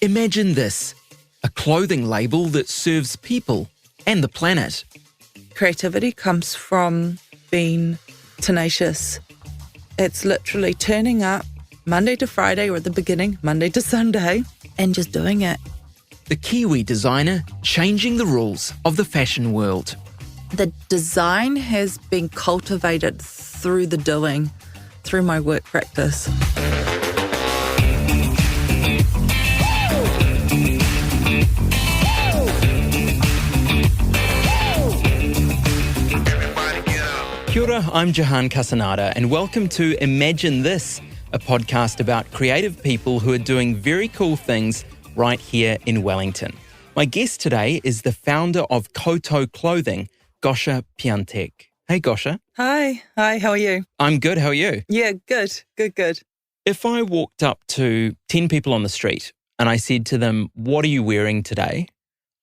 Imagine this, a clothing label that serves people and the planet. Creativity comes from being tenacious. It's literally turning up Monday to Friday, or at the beginning, Monday to Sunday, and just doing it. The Kiwi designer changing the rules of the fashion world. The design has been cultivated through the doing, through my work practice. Kia ora, I'm Jahan Casanada, and welcome to Imagine This, a podcast about creative people who are doing very cool things right here in Wellington. My guest today is the founder of Kowtow Clothing, Gosia Piatek. Hey, Gosia. Hi, how are you? I'm good, how are you? Yeah, good. If I walked up to 10 people on the street and I said to them, what are you wearing today?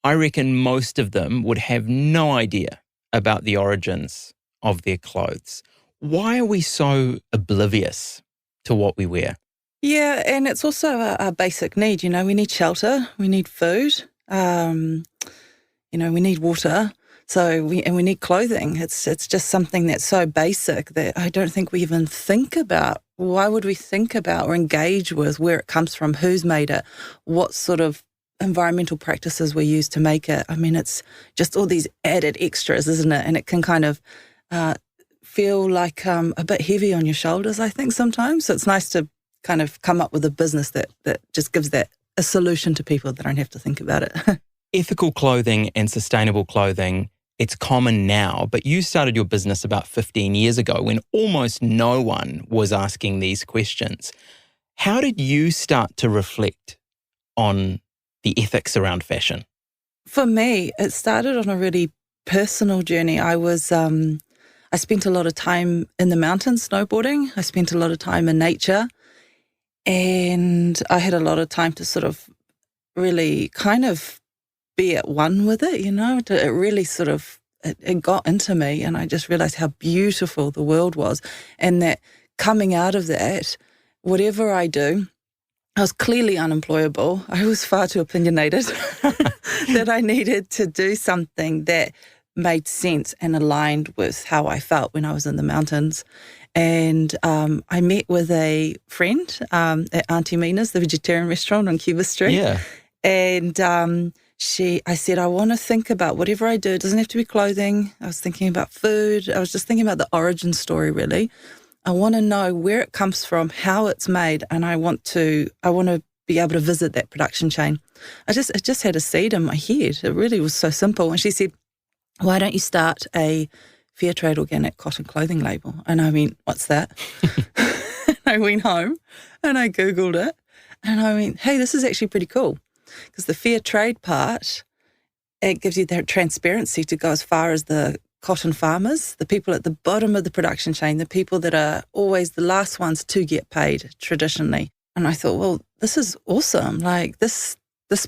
I reckon most of them would have no idea about the origins of their clothes. Why are we so oblivious to what we wear? Yeah, and it's also a basic need. You know, we need shelter, we need food, we need water. So we need clothing. It's just something that's so basic that I don't think we even think about. Why would we think about or engage with where it comes from, who's made it, what sort of environmental practices we use to make it? I mean, it's just all these added extras, isn't it? And it can kind of feel like a bit heavy on your shoulders, I think, sometimes. So it's nice to kind of come up with a business that just gives that a solution to people that don't have to think about it. Ethical clothing and sustainable clothing, it's common now, but you started your business about 15 years ago when almost no one was asking these questions. How did you start to reflect on the ethics around fashion? For me, it started on a really personal journey. I spent a lot of time in the mountains snowboarding. I spent a lot of time in nature, and I had a lot of time to sort of really kind of be at one with it, you know. It really sort of, it got into me, and I just realised how beautiful the world was, and that coming out of that, whatever I do, I was clearly unemployable. I was far too opinionated that I needed to do something that made sense and aligned with how I felt when I was in the mountains. And I met with a friend at Auntie Mina's, the vegetarian restaurant on Cuba Street. Yeah. And I said, I want to think about whatever I do. It doesn't have to be clothing. I was thinking about food. I was just thinking about the origin story, really. I want to know where it comes from, how it's made, and I want to be able to visit that production chain. It just had a seed in my head. It really was so simple. And she said, why don't you start a fair trade organic cotton clothing label? And I went, what's that? I went home and I Googled it, and I went, hey, this is actually pretty cool, because the fair trade part, it gives you that transparency to go as far as the cotton farmers, the people at the bottom of the production chain, the people that are always the last ones to get paid traditionally. And I thought, well, this is awesome. Like, this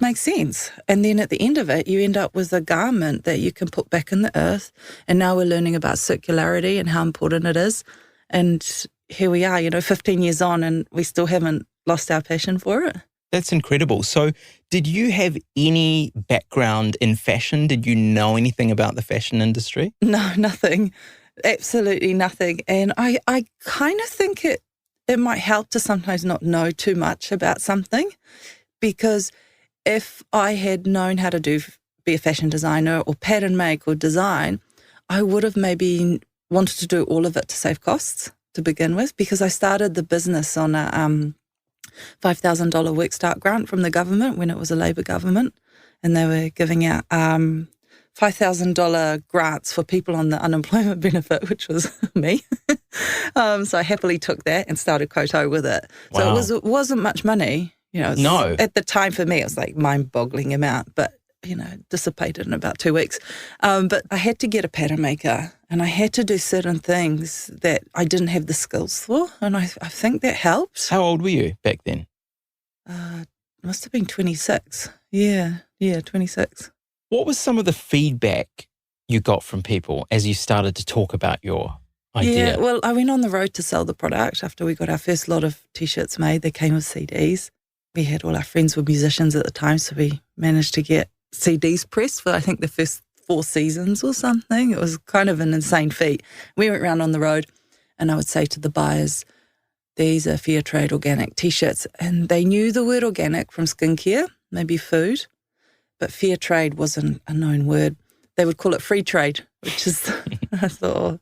makes sense. And then at the end of it, you end up with a garment that you can put back in the earth. And now we're learning about circularity and how important it is. And here we are, 15 years on, and we still haven't lost our passion for it. That's incredible. So did you have any background in fashion? Did you know anything about the fashion industry? No, nothing. Absolutely nothing. And I kind of think it might help to sometimes not know too much about something, because if I had known how to be a fashion designer or pattern make or design, I would have maybe wanted to do all of it to save costs to begin with, because I started the business on a $5,000 work start grant from the government when it was a Labour government, and they were giving out $5,000 grants for people on the unemployment benefit, which was me. So I happily took that and started Kowtow with it. Wow. So it wasn't much money. No. At the time for me, it was like mind-boggling amount, but, dissipated in about 2 weeks. But I had to get a pattern maker, and I had to do certain things that I didn't have the skills for, and I think that helped. How old were you back then? Must have been 26. Yeah, 26. What was some of the feedback you got from people as you started to talk about your idea? Yeah, well, I went on the road to sell the product after we got our first lot of T-shirts made. They came with CDs. we had all our friends were musicians at the time, so we managed to get CDs pressed for, I think, the first 4 seasons or something. It was kind of an insane feat. We went around on the road, and I would say to the buyers, these are fair trade organic T-shirts. And they knew the word organic from skincare, maybe food, but fair trade wasn't a known word. They would call it free trade, which is, I thought, oh,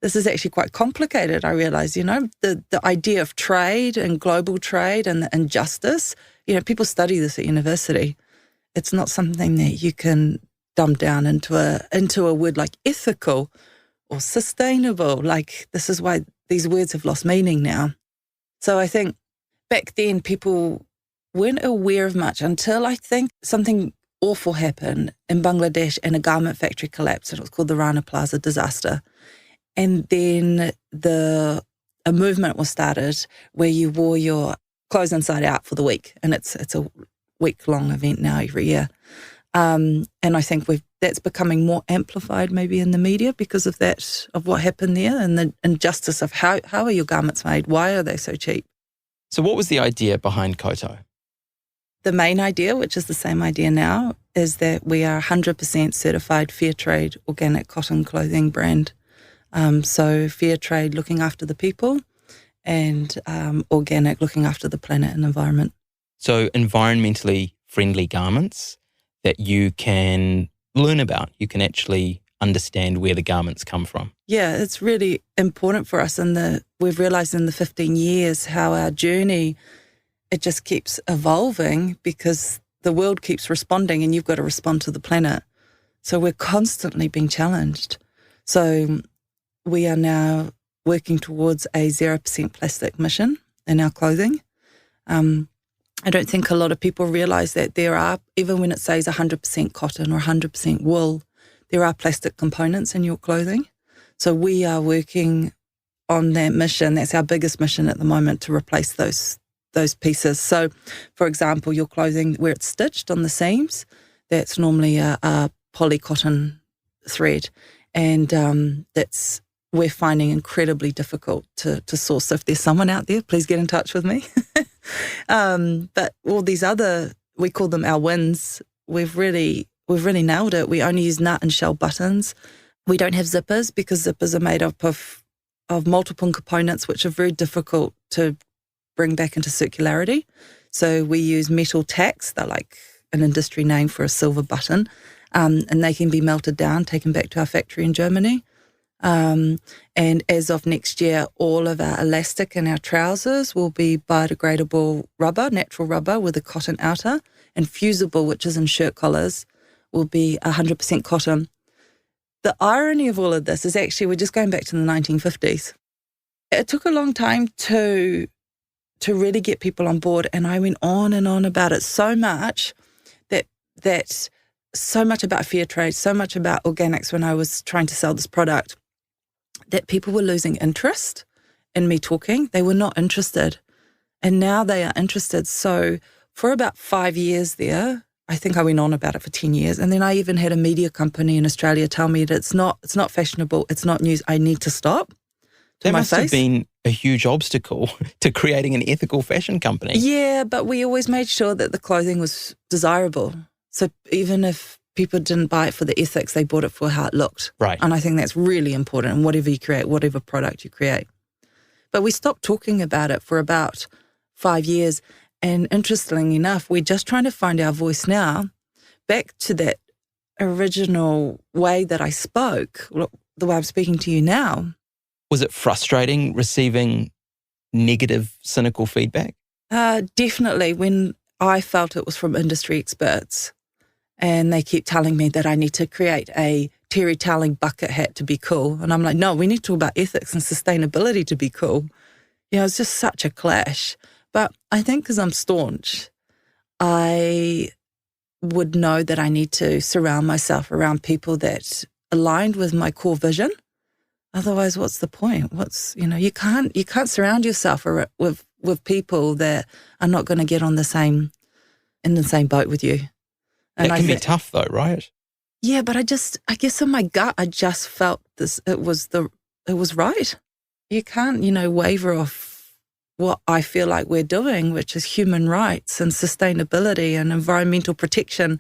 this is actually quite complicated. I realised, the idea of trade and global trade and justice, people study this at university. It's not something that you can dumb down into a word like ethical or sustainable. Like, this is why these words have lost meaning now. So I think back then people weren't aware of much until I think something awful happened in Bangladesh and a garment factory collapsed, and it was called the Rana Plaza disaster. And then a movement was started where you wore your clothes inside out for the week, and it's a week-long event now every year. And I think that's becoming more amplified maybe in the media because of that, of what happened there, and the injustice of how are your garments made? Why are they so cheap? So what was the idea behind Kowtow? The main idea, which is the same idea now, is that we are 100% certified fair trade organic cotton clothing brand. So fair trade looking after the people, and organic looking after the planet and environment. So environmentally friendly garments that you can learn about. You can actually understand where the garments come from. Yeah, it's really important for us. And we've realised in the 15 years how our journey, it just keeps evolving because the world keeps responding and you've got to respond to the planet. So we're constantly being challenged. So we are now working towards a 0% plastic mission in our clothing. I don't think a lot of people realise that there are, even when it says 100% cotton or 100% wool, there are plastic components in your clothing. So we are working on that mission. That's our biggest mission at the moment, to replace those pieces. So, for example, your clothing where it's stitched on the seams, that's normally a polycotton thread, and we're finding incredibly difficult to source. So if there's someone out there, please get in touch with me. But all these other, we call them our wins. We've really nailed it. We only use nut and shell buttons. We don't have zippers because zippers are made up of multiple components, which are very difficult to bring back into circularity. So we use metal tacks. They're like an industry name for a silver button, and they can be melted down, taken back to our factory in Germany. And as of next year, all of our elastic in our trousers will be biodegradable rubber, natural rubber with a cotton outer, and fusible, which is in shirt collars, will be 100% cotton. The irony of all of this is actually we're just going back to the 1950s. It took a long time to really get people on board, and I went on and on about it so much that so much about fair trade, so much about organics when I was trying to sell this product, that people were losing interest in me talking. They were not interested. And now they are interested. So for about 5 years there, I think I went on about it for 10 years. And then I even had a media company in Australia tell me that it's not fashionable, it's not news, I need to stop. That must have been a huge obstacle to creating an ethical fashion company. Yeah, but we always made sure that the clothing was desirable. So even if people didn't buy it for the ethics, they bought it for how it looked. Right. And I think that's really important in whatever you create, whatever product you create. But we stopped talking about it for about 5 years. And interestingly enough, we're just trying to find our voice now, back to that original way that I spoke, the way I'm speaking to you now. Was it frustrating receiving negative, cynical feedback? Definitely, when I felt it was from industry experts. And they keep telling me that I need to create a terry toweling bucket hat to be cool. And I'm like, no, we need to talk about ethics and sustainability to be cool. It's just such a clash. But I think because I'm staunch, I would know that I need to surround myself around people that aligned with my core vision. Otherwise, what's the point? You can't surround yourself with people that are not going to get in the same boat with you. And that can be tough though, right? Yeah, but I guess in my gut, I just felt this, it was right. You can't, waiver off what I feel like we're doing, which is human rights and sustainability and environmental protection.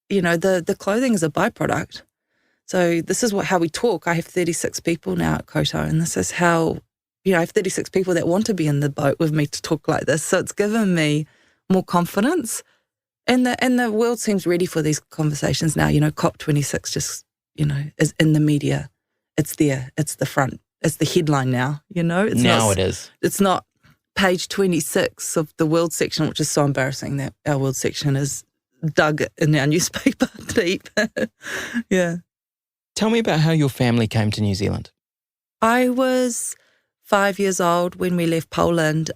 The clothing is a byproduct. So this is how we talk. I have 36 people now at Kowtow, and this is how, I have 36 people that want to be in the boat with me to talk like this. So it's given me more confidence. And the world seems ready for these conversations now. COP26 just, is in the media. It's there. It's the front. It's the headline now, It is. It's not page 26 of the world section, which is so embarrassing that our world section is dug in our newspaper deep. Yeah. Tell me about how your family came to New Zealand. I was 5 years old when we left Poland.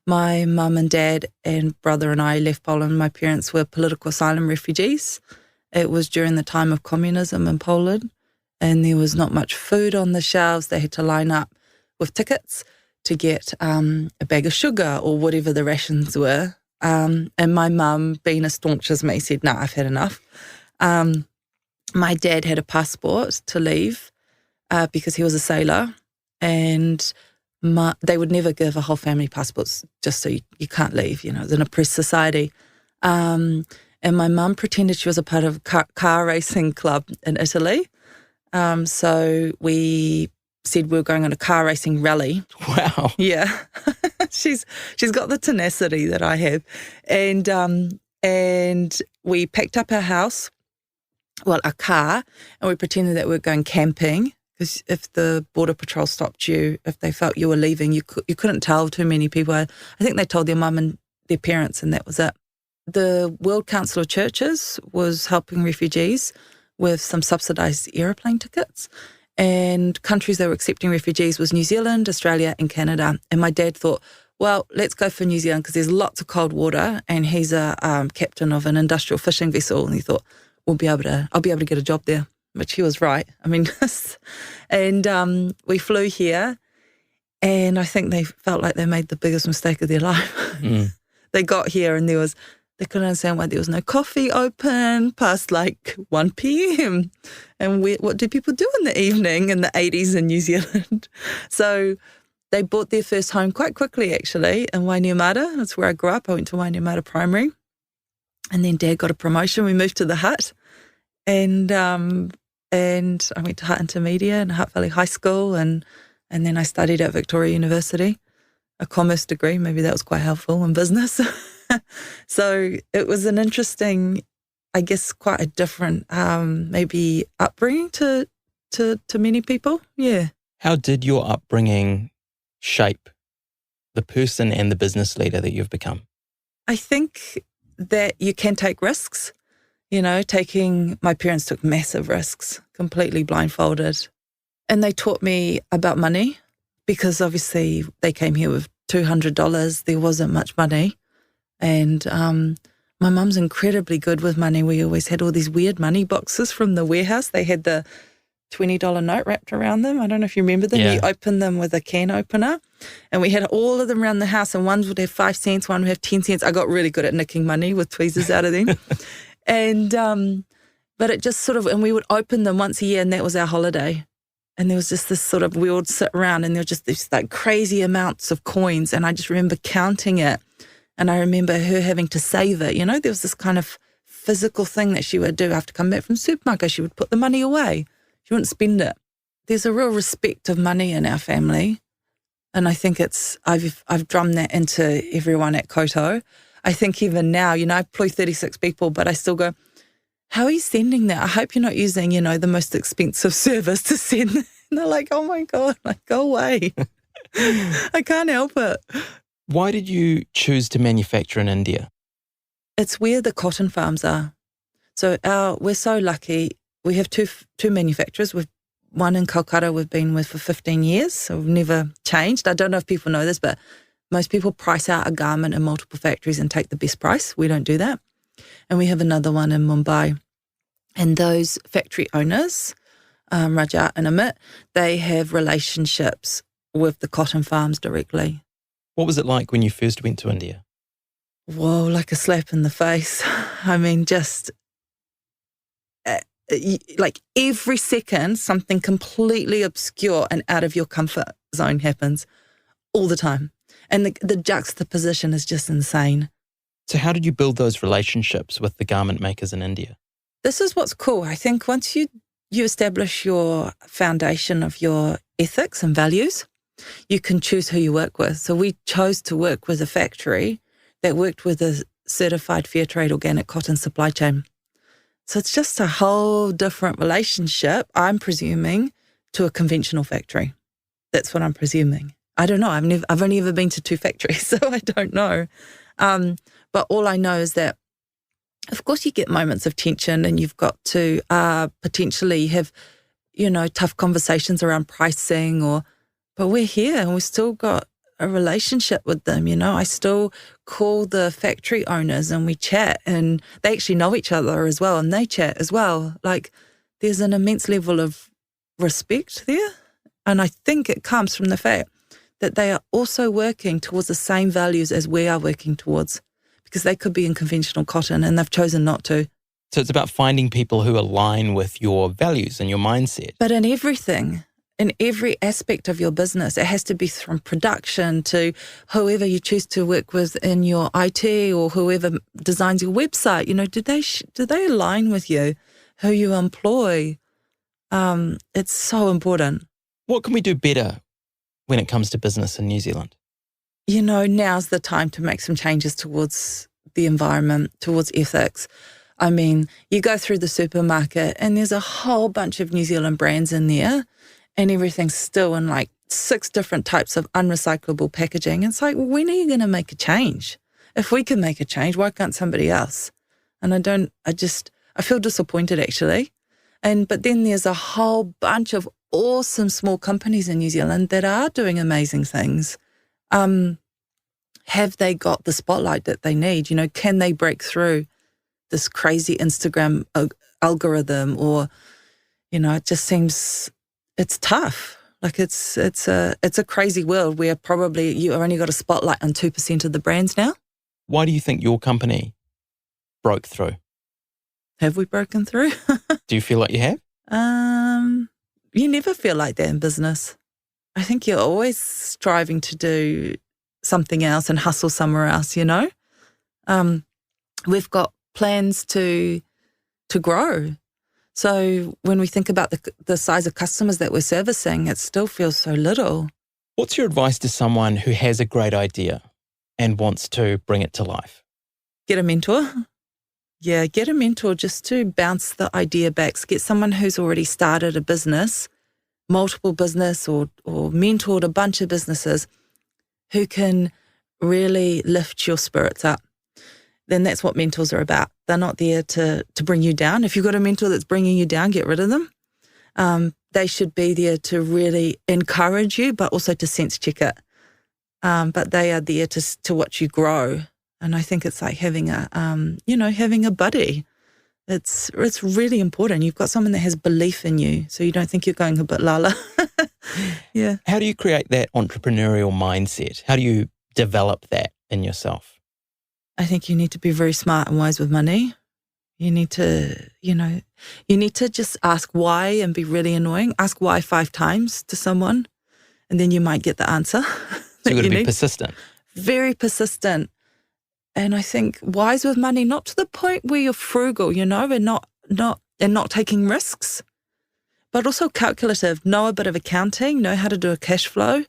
My mum and dad and brother and I left Poland. My parents were political asylum refugees. It was during the time of communism in Poland, and there was not much food on the shelves. They had to line up with tickets to get a bag of sugar or whatever the rations were. And my mum, being as staunch as me, said, "No, I've had enough." My dad had a passport to leave because he was a sailor, and they would never give a whole family passports just so you can't leave. It's an oppressed society. And my mum pretended she was a part of a car racing club in Italy. So we said we were going on a car racing rally. Wow. Yeah. She's got the tenacity that I have. And we packed up our house, our car, and we pretended that we were going camping. Because if the Border Patrol stopped you, if they felt you were leaving, you couldn't tell too many people. I think they told their mum and their parents, and that was it. The World Council of Churches was helping refugees with some subsidised aeroplane tickets, and countries that were accepting refugees was New Zealand, Australia and Canada. And my dad thought, well, let's go for New Zealand because there's lots of cold water, and he's a captain of an industrial fishing vessel, and he thought, I'll be able to get a job there. Which he was right. And we flew here, and I think they felt like they made the biggest mistake of their life. Mm. They got here, and they couldn't understand why there was no coffee open past 1 p.m. And what do people do in the evening in the 80s in New Zealand? So they bought their first home quite quickly, actually, in Wainuiomata. That's where I grew up. I went to Wainuiomata Primary. And then Dad got a promotion. We moved to the hut. And I went to Hutt Intermedia and Hutt Valley High School, and then I studied at Victoria University, a commerce degree. Maybe that was quite helpful in business. So it was an interesting, I guess, quite a different maybe upbringing to many people. Yeah. How did your upbringing shape the person and the business leader that you've become? I think that you can take risks. My parents took massive risks, completely blindfolded. And they taught me about money because obviously they came here with $200. There wasn't much money. And my mum's incredibly good with money. We always had all these weird money boxes from the warehouse. They had the $20 note wrapped around them. I don't know if you remember them. Yeah. You open them with a can opener. And we had all of them around the house, and one would have 5 cents, one would have 10 cents. I got really good at nicking money with tweezers out of them. And, but it just and we would open them once a year, and that was our holiday. And there was just this we would sit around, and there were just these crazy amounts of coins. And I just remember counting it. And I remember her having to save it. There was this kind of physical thing that she would do after coming back from the supermarket. She would put the money away. She wouldn't spend it. There's a real respect of money in our family. And I think I've drummed that into everyone at Kowtow. I think even now, I employ 36 people, but I still go, how are you sending that? I hope you're not using, the most expensive service to send. And they're like, oh my God, go away. I can't help it. Why did you choose to manufacture in India? It's where the cotton farms are. So we're so lucky. We have two manufacturers. We've one in Calcutta we've been with for 15 years, so we've never changed. I don't know if people know this, but most people price out a garment in multiple factories and take the best price. We don't do that. And we have another one in Mumbai. And those factory owners, Rajat and Amit, they have relationships with the cotton farms directly. What was it like when you first went to India? Whoa, like a slap in the face. I mean, just like every second, something completely obscure and out of your comfort zone happens all the time. And the juxtaposition is just insane. So how did you build those relationships with the garment makers in India? This is what's cool. I think once you establish your foundation of your ethics and values, you can choose who you work with. So we chose to work with a factory that worked with a certified fair trade organic cotton supply chain. So it's just a whole different relationship, I'm presuming, to a conventional factory. That's what I'm presuming. I don't know. I've only ever been to 2 factories, so I don't know. But all I know is that, of course, you get moments of tension, and you've got to potentially have, tough conversations around pricing. But we're here, and we've still got a relationship with them. I still call the factory owners, and we chat, and they actually know each other as well, and they chat as well. Like, there's an immense level of respect there, and I think it comes from the fact that they are also working towards the same values as we are working towards, because they could be in conventional cotton and they've chosen not to. So it's about finding people who align with your values and your mindset. But in everything, in every aspect of your business, it has to be from production to whoever you choose to work with in your IT or whoever designs your website. Do they align with you, who you employ? It's so important. What can we do better when it comes to business in New Zealand? Now's the time to make some changes towards the environment, towards ethics. I mean, you go through the supermarket and there's a whole bunch of New Zealand brands in there, and everything's still in like 6 different types of unrecyclable packaging. It's like, when are you going to make a change? If we can make a change, why can't somebody else? And I feel disappointed actually. But then there's a whole bunch of awesome small companies in New Zealand that are doing amazing things. Have they got the spotlight that they need? Can they break through this crazy Instagram algorithm? Or, it just seems it's tough. Like it's a crazy world where probably you only got a spotlight on 2% of the brands now. Why do you think your company broke through? Have we broken through? Do you feel like you have? You never feel like that in business. I think you're always striving to do something else and hustle somewhere else, We've got plans to grow. So when we think about the size of customers that we're servicing, it still feels so little. What's your advice to someone who has a great idea and wants to bring it to life? Get a mentor. Yeah, get a mentor just to bounce the idea back. So get someone who's already started a business, multiple business, or mentored a bunch of businesses who can really lift your spirits up. Then that's what mentors are about. They're not there to bring you down. If you've got a mentor that's bringing you down, get rid of them. They should be there to really encourage you, but also to sense check it. But they are there to watch you grow. And I think it's like having a buddy. It's really important. You've got someone that has belief in you, so you don't think you're going a bit lala. Yeah. How do you create that entrepreneurial mindset? How do you develop that in yourself? I think you need to be very smart and wise with money. You need to just ask why and be really annoying. Ask why 5 times to someone, and then you might get the answer. So you've got to be persistent. Very persistent. And I think wise with money, not to the point where you're frugal, and not taking risks, but also calculative. Know a bit of accounting, know how to do a cash flow.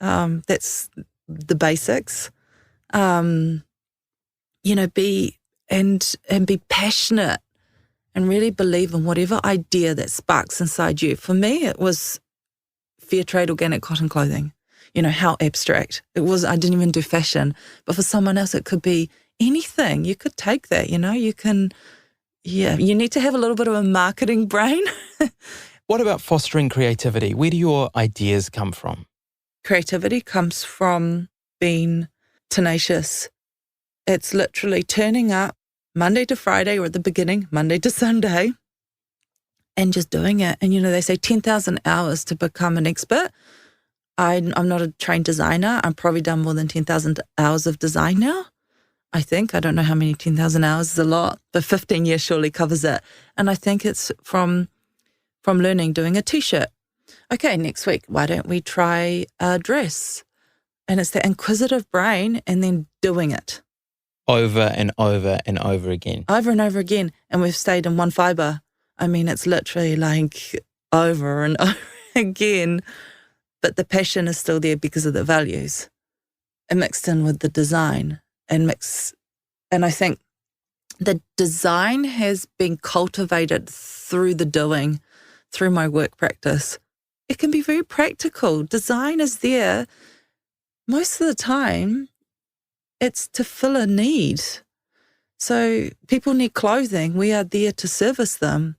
That's the basics. Be passionate and really believe in whatever idea that sparks inside you. For me, it was fair trade organic cotton clothing. How abstract it was. I didn't even do fashion, but for someone else, it could be anything. You could take that, you need to have a little bit of a marketing brain. What about fostering creativity? Where do your ideas come from? Creativity comes from being tenacious. It's literally turning up Monday to Friday, or at the beginning, Monday to Sunday, and just doing it. And, they say 10,000 hours to become an expert. I'm not a trained designer. I've probably done more than 10,000 hours of design now, I think. I don't know how many 10,000 hours is a lot, but 15 years surely covers it. And I think it's from learning, doing a T-shirt. Okay, next week, why don't we try a dress? And it's the inquisitive brain and then doing it. Over and over and over again. Over and over again. And we've stayed in one fiber. I mean, it's literally like over and over again. But the passion is still there because of the values. And mixed in with the design. And I think the design has been cultivated through the doing, through my work practice. It can be very practical. Design is there. Most of the time, it's to fill a need. So people need clothing. We are there to service them.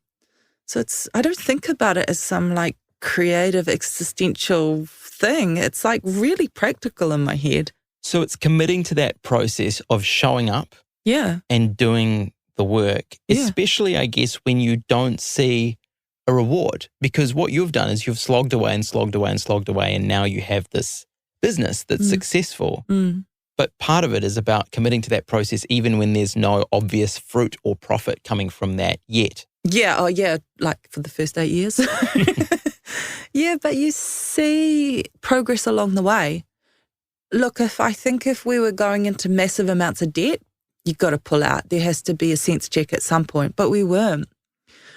So I don't think about it as some like creative existential thing. It's like really practical in my head. So it's committing to that process of showing up and doing the work, especially, I guess, when you don't see a reward. Because what you've done is you've slogged away and slogged away and slogged away, and now you have this business that's successful. But part of it is about committing to that process even when there's no obvious fruit or profit coming from that yet. Yeah, like for the first 8 years. Yeah, but you see progress along the way. Look, if we were going into massive amounts of debt, you've got to pull out. There has to be a sense check at some point, but we weren't.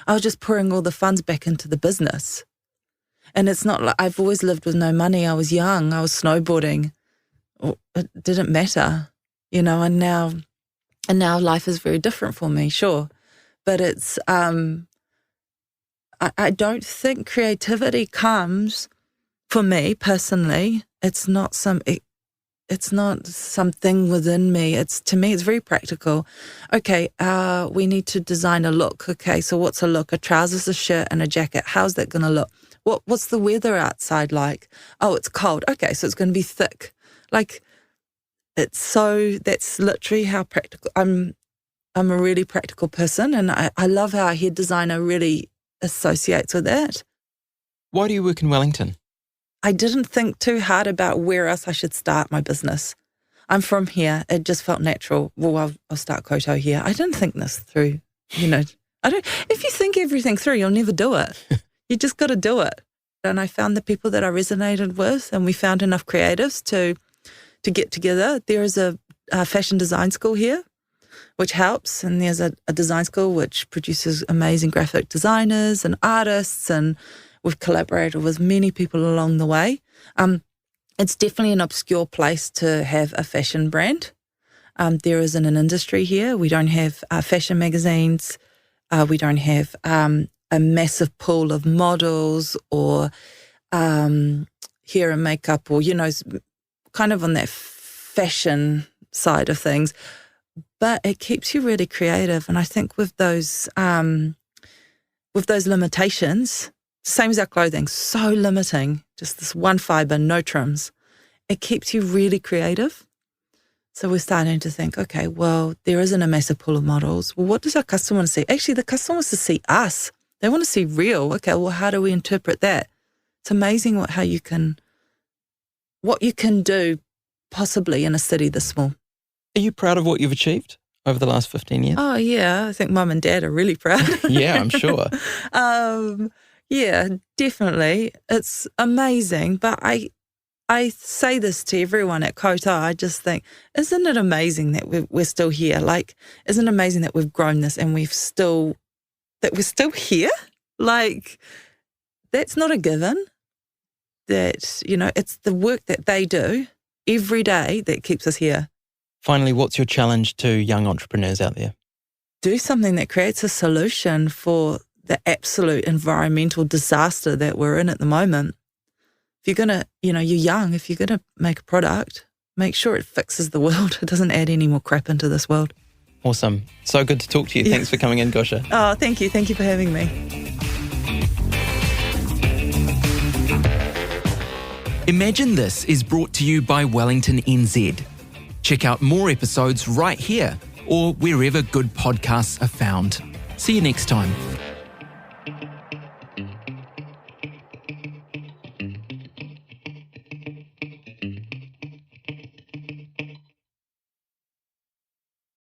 I was just pouring all the funds back into the business. And it's not like I've always lived with no money. I was young. I was snowboarding. It didn't matter, and now life is very different for me, sure. But it's, I don't think creativity comes, for me personally, it's not something within me. To me, it's very practical. Okay, we need to design a look. Okay, so what's a look? A trousers, a shirt, and a jacket. How's that going to look? What's the weather outside like? Oh, it's cold. Okay, so it's going to be thick. Like, that's literally how practical. I'm a really practical person, and I love how a head designer really associates with that. Why do you work in Wellington? I didn't think too hard about where else I should start my business. I'm from here. It just felt natural. Well, I'll start Kowtow here. I didn't think this through, If you think everything through, you'll never do it. You just got to do it. And I found the people that I resonated with, and we found enough creatives to get together. There is a fashion design school here, which helps, and there's a design school which produces amazing graphic designers and artists, and we've collaborated with many people along the way. It's definitely an obscure place to have a fashion brand. There isn't an industry here. We don't have fashion magazines. We don't have a massive pool of models or hair and makeup, or kind of on that fashion side of things. But it keeps you really creative, and I think with those limitations, same as our clothing, so limiting, just this one fiber, no trims, it keeps you really creative. So we're starting to think, okay, well, there isn't a massive pool of models. Well, what does our customer want to see? Actually, the customer wants to see us. They want to see real. Okay, well, how do we interpret that? It's amazing what you can do possibly in a city this small. Are you proud of what you've achieved over the last 15 years? Oh, yeah. I think Mum and Dad are really proud. Yeah, I'm sure. Yeah, definitely. It's amazing. But I say this to everyone at Kowtow. I just think, isn't it amazing that we're still here? Like, isn't it amazing that we've grown this and we're still here? Like, that's not a given. That, it's the work that they do every day that keeps us here. Finally, what's your challenge to young entrepreneurs out there? Do something that creates a solution for the absolute environmental disaster that we're in at the moment. If you're going to, you're young, if you're going to make a product, make sure it fixes the world. It doesn't add any more crap into this world. Awesome. So good to talk to you. Yeah. Thanks for coming in, Gosia. Oh, thank you. Thank you for having me. Imagine This is brought to you by Wellington NZ. Check out more episodes right here or wherever good podcasts are found. See you next time.